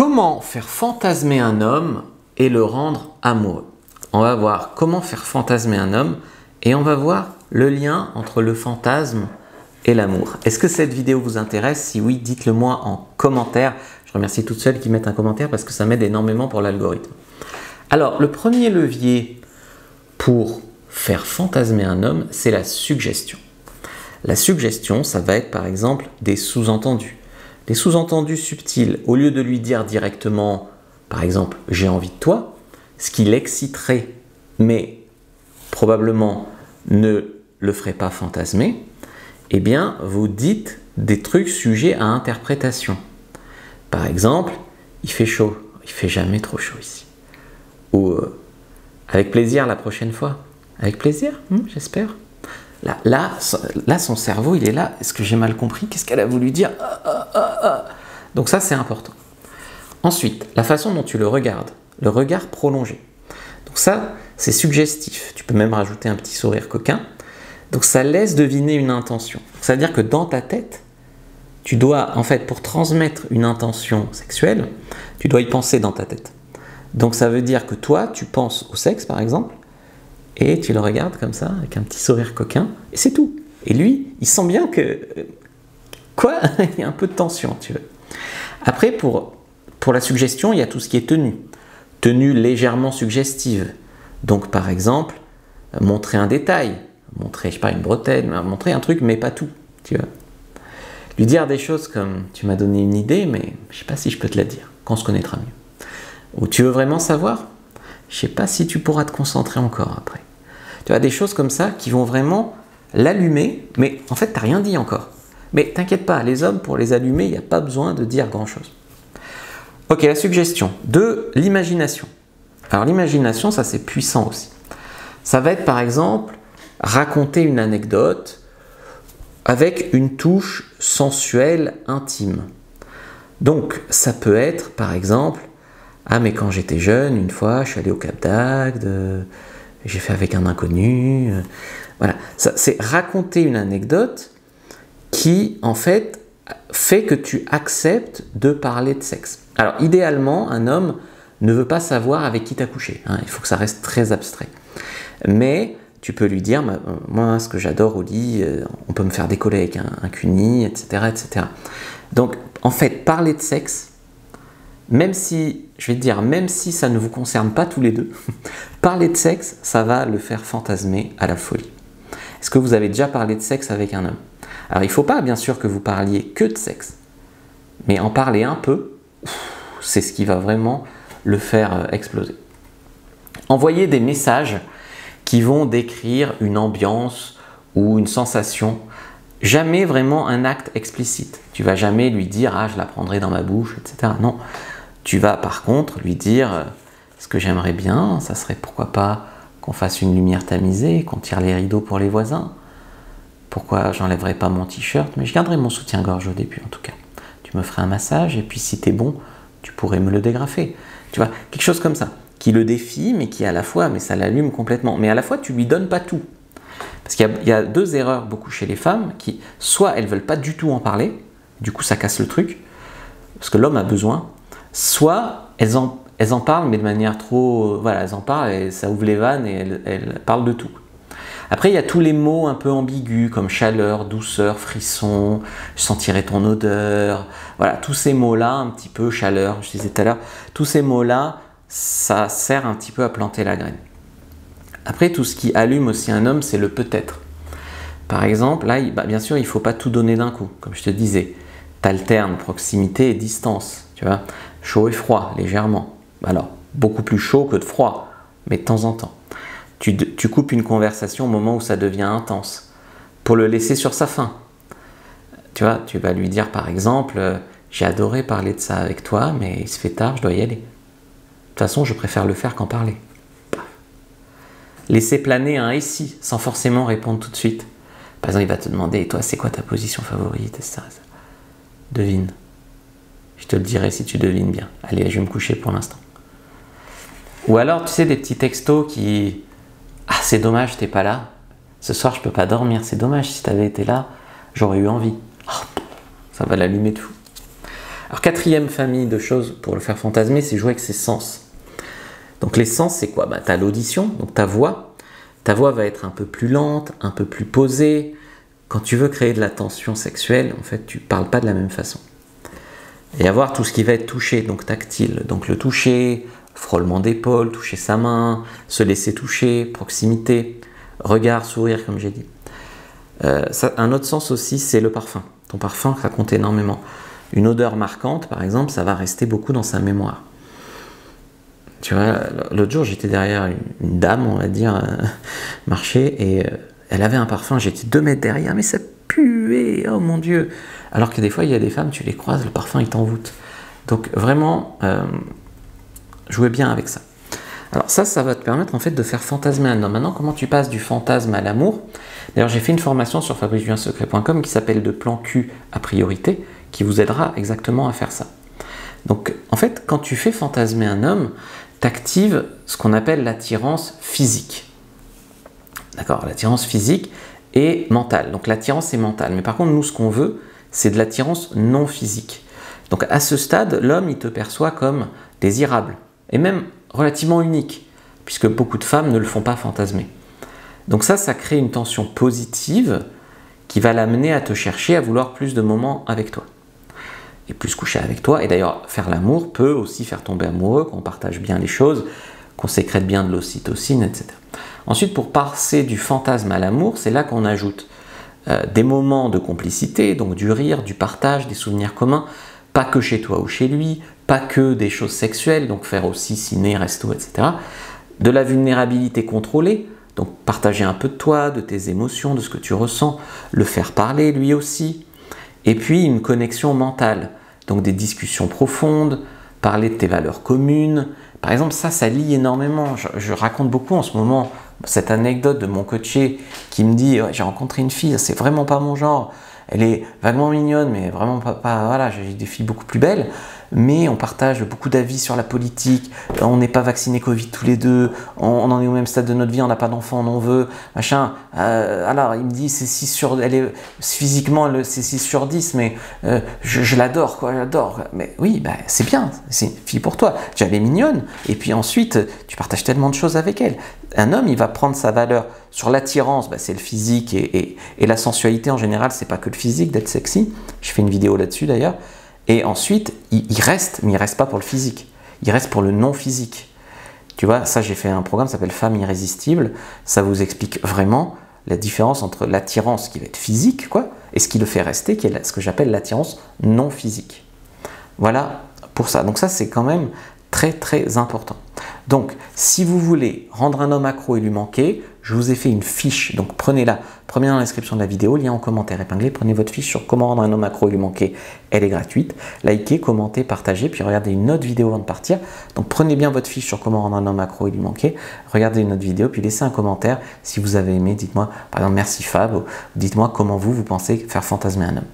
Comment faire fantasmer un homme et le rendre amoureux? On va voir comment faire fantasmer un homme et on va voir le lien entre le fantasme et l'amour. Est-ce que cette vidéo vous intéresse? Si oui, dites-le moi en commentaire. Je remercie toutes celles qui mettent un commentaire parce que ça m'aide énormément pour l'algorithme. Alors, le premier levier pour faire fantasmer un homme, c'est la suggestion. La suggestion, ça va être par exemple des sous-entendus. Des sous-entendus subtils, au lieu de lui dire directement, par exemple, j'ai envie de toi, ce qui l'exciterait, mais probablement ne le ferait pas fantasmer, eh bien, vous dites des trucs sujets à interprétation. Par exemple, il fait chaud, il fait jamais trop chaud ici. Ou avec plaisir la prochaine fois. Avec plaisir, j'espère. Là, son cerveau, il est là. Est-ce que j'ai mal compris? Qu'est-ce qu'elle a voulu dire? Donc ça, c'est important. Ensuite, la façon dont tu le regardes, le regard prolongé. Donc ça, c'est suggestif. Tu peux même rajouter un petit sourire coquin. Donc ça laisse deviner une intention. C'est-à-dire que dans ta tête, tu dois, en fait, pour transmettre une intention sexuelle, tu dois y penser dans ta tête. Donc ça veut dire que toi, tu penses au sexe, par exemple, et tu le regardes comme ça, avec un petit sourire coquin, et c'est tout. Et lui, il sent bien que... Quoi? Il y a un peu de tension, tu veux. Après, pour la suggestion, il y a tout ce qui est tenue. Tenue légèrement suggestive. Donc, par exemple, montrer un détail, montrer, je sais pas, une bretelle, montrer un truc, mais pas tout, tu vois. Lui dire des choses comme, tu m'as donné une idée, mais je sais pas si je peux te la dire, quand on se connaîtra mieux. Ou tu veux vraiment savoir? Je sais pas si tu pourras te concentrer encore après. Tu vois, des choses comme ça qui vont vraiment l'allumer, mais en fait, tu n'as rien dit encore. Mais t'inquiète pas, les hommes, pour les allumer, il n'y a pas besoin de dire grand-chose. Ok, la suggestion. 2, l'imagination. Alors l'imagination, ça c'est puissant aussi. Ça va être par exemple, raconter une anecdote avec une touche sensuelle, intime. Donc, ça peut être par exemple, ah mais quand j'étais jeune, une fois, je suis allé au Cap d'Agde, j'ai fait avec un inconnu. Voilà, c'est raconter une anecdote qui, en fait que tu acceptes de parler de sexe. Alors, idéalement, un homme ne veut pas savoir avec qui t'as couché. Hein, il faut que ça reste très abstrait. Mais tu peux lui dire, moi, ce que j'adore au lit, on peut me faire décoller avec un cuni, etc., etc. Donc, en fait, parler de sexe, même si, je vais te dire, même si ça ne vous concerne pas tous les deux, parler de sexe, ça va le faire fantasmer à la folie. Est-ce que vous avez déjà parlé de sexe avec un homme? Alors, il ne faut pas, bien sûr, que vous parliez que de sexe, mais en parler un peu, c'est ce qui va vraiment le faire exploser. Envoyez des messages qui vont décrire une ambiance ou une sensation, jamais vraiment un acte explicite. Tu ne vas jamais lui dire « Ah, je la prendrai dans ma bouche », etc. Non. Tu vas par contre lui dire ce que j'aimerais bien, ça serait pourquoi pas qu'on fasse une lumière tamisée, qu'on tire les rideaux pour les voisins. Pourquoi j'enlèverais pas mon t-shirt, mais je garderai mon soutien-gorge au début en tout cas. Tu me ferais un massage et puis si t'es bon, tu pourrais me le dégrafer. Tu vois, quelque chose comme ça, qui le défie, mais qui à la fois, mais ça l'allume complètement. Mais à la fois, tu lui donnes pas tout. Parce qu'il y a 2 erreurs beaucoup chez les femmes qui, soit elles veulent pas du tout en parler, du coup ça casse le truc, parce que l'homme a besoin, soit elles en parlent, mais de manière trop... Voilà, elles en parlent et ça ouvre les vannes et elles parlent de tout. Après, il y a tous les mots un peu ambigus, comme chaleur, douceur, frisson, je sentirai ton odeur. Voilà, tous ces mots-là, un petit peu chaleur, je disais tout à l'heure, tous ces mots-là, ça sert un petit peu à planter la graine. Après, tout ce qui allume aussi un homme, c'est le peut-être. Par exemple, là, bien sûr, il ne faut pas tout donner d'un coup, comme je te disais. Tu alternes proximité et distance, tu vois, chaud et froid, légèrement. Alors, beaucoup plus chaud que de froid, mais de temps en temps. Tu coupes une conversation au moment où ça devient intense, pour le laisser sur sa faim. Tu vois, tu vas lui dire par exemple, j'ai adoré parler de ça avec toi, mais il se fait tard, je dois y aller. De toute façon, je préfère le faire qu'en parler. Laisser planer un « et si » sans forcément répondre tout de suite. Par exemple, il va te demander, et toi, c'est quoi ta position favorite, etc. Devine. Je te le dirai si tu devines bien. Allez, je vais me coucher pour l'instant. Ou alors, tu sais, des petits textos qui... Ah, c'est dommage, t'es pas là. Ce soir, je peux pas dormir. C'est dommage, si t'avais été là, j'aurais eu envie. Oh, ça va l'allumer de fou. Alors, quatrième famille de choses pour le faire fantasmer, c'est jouer avec ses sens. Donc les sens, c'est quoi? Tu as l'audition, donc ta voix. Ta voix va être un peu plus lente, un peu plus posée. Quand tu veux créer de la tension sexuelle, en fait, tu ne parles pas de la même façon. Et avoir tout ce qui va être touché, donc tactile. Donc le toucher, frôlement d'épaule, toucher sa main, se laisser toucher, proximité, regard, sourire, comme j'ai dit. Un autre sens aussi, c'est le parfum. Ton parfum, ça compte énormément. Une odeur marquante, par exemple, ça va rester beaucoup dans sa mémoire. Tu vois, l'autre jour, j'étais derrière une dame, on va dire, marcher, et elle avait un parfum, j'étais 2 mètres derrière, mais ça puait, oh mon Dieu. Alors que des fois, il y a des femmes, tu les croises, le parfum, il t'envoûte. Donc vraiment, jouez bien avec ça. Alors ça va te permettre en fait de faire fantasmer un homme. Maintenant, comment tu passes du fantasme à l'amour? D'ailleurs, j'ai fait une formation sur fabricejuliensecret.com qui s'appelle de plan Q à priorité, qui vous aidera exactement à faire ça. Donc, en fait, quand tu fais fantasmer un homme, tu actives ce qu'on appelle l'attirance physique. D'accord? L'attirance physique et mentale. Donc, l'attirance est mentale. Mais par contre, nous, ce qu'on veut, c'est de l'attirance non physique. Donc, à ce stade, l'homme, il te perçoit comme désirable et même relativement unique, puisque beaucoup de femmes ne le font pas fantasmer. Donc ça crée une tension positive qui va l'amener à te chercher, à vouloir plus de moments avec toi. Et plus coucher avec toi. Et d'ailleurs, faire l'amour peut aussi faire tomber amoureux, qu'on partage bien les choses, qu'on sécrète bien de l'ocytocine, etc. Ensuite, pour passer du fantasme à l'amour, c'est là qu'on ajoute des moments de complicité, donc du rire, du partage, des souvenirs communs, pas que chez toi ou chez lui, pas que des choses sexuelles, donc faire aussi ciné, resto, etc. De la vulnérabilité contrôlée, donc partager un peu de toi, de tes émotions, de ce que tu ressens, le faire parler lui aussi. Et puis une connexion mentale, donc des discussions profondes, parler de tes valeurs communes. Par exemple, ça lie énormément. Je raconte beaucoup en ce moment cette anecdote de mon coaché qui me dit j'ai rencontré une fille, c'est vraiment pas mon genre. Elle est vaguement mignonne, mais vraiment pas voilà, j'ai des filles beaucoup plus belles. Mais on partage beaucoup d'avis sur la politique, on n'est pas vaccinés Covid tous les deux, on en est au même stade de notre vie, on n'a pas d'enfant, on en veut, machin. Alors il me dit c'est 6 sur, elle est, physiquement c'est 6 sur 10, mais je l'adore, quoi, j'adore. Mais oui, bah, c'est bien, c'est une fille pour toi. Déjà elle est mignonne, et puis ensuite tu partages tellement de choses avec elle. Un homme, il va prendre sa valeur sur l'attirance, bah, c'est le physique et la sensualité en général, c'est pas que le physique d'être sexy. Je fais une vidéo là-dessus d'ailleurs. Et ensuite, il reste, mais il reste pas pour le physique. Il reste pour le non physique. Tu vois, ça j'ai fait un programme qui s'appelle Femme irrésistible. Ça vous explique vraiment la différence entre l'attirance qui va être physique, quoi, et ce qui le fait rester, qui est ce que j'appelle l'attirance non physique. Voilà pour ça. Donc ça, c'est quand même très très important. Donc, si vous voulez rendre un homme accro et lui manquer, je vous ai fait une fiche. Donc, prenez-la, prenez dans la description de la vidéo, lien en commentaire épinglé. Prenez votre fiche sur comment rendre un homme accro et lui manquer. Elle est gratuite. Likez, commentez, partagez, puis regardez une autre vidéo avant de partir. Donc, prenez bien votre fiche sur comment rendre un homme accro et lui manquer. Regardez une autre vidéo, puis laissez un commentaire si vous avez aimé. Dites-moi, par exemple, merci Fab. Dites-moi comment vous pensez faire fantasmer un homme.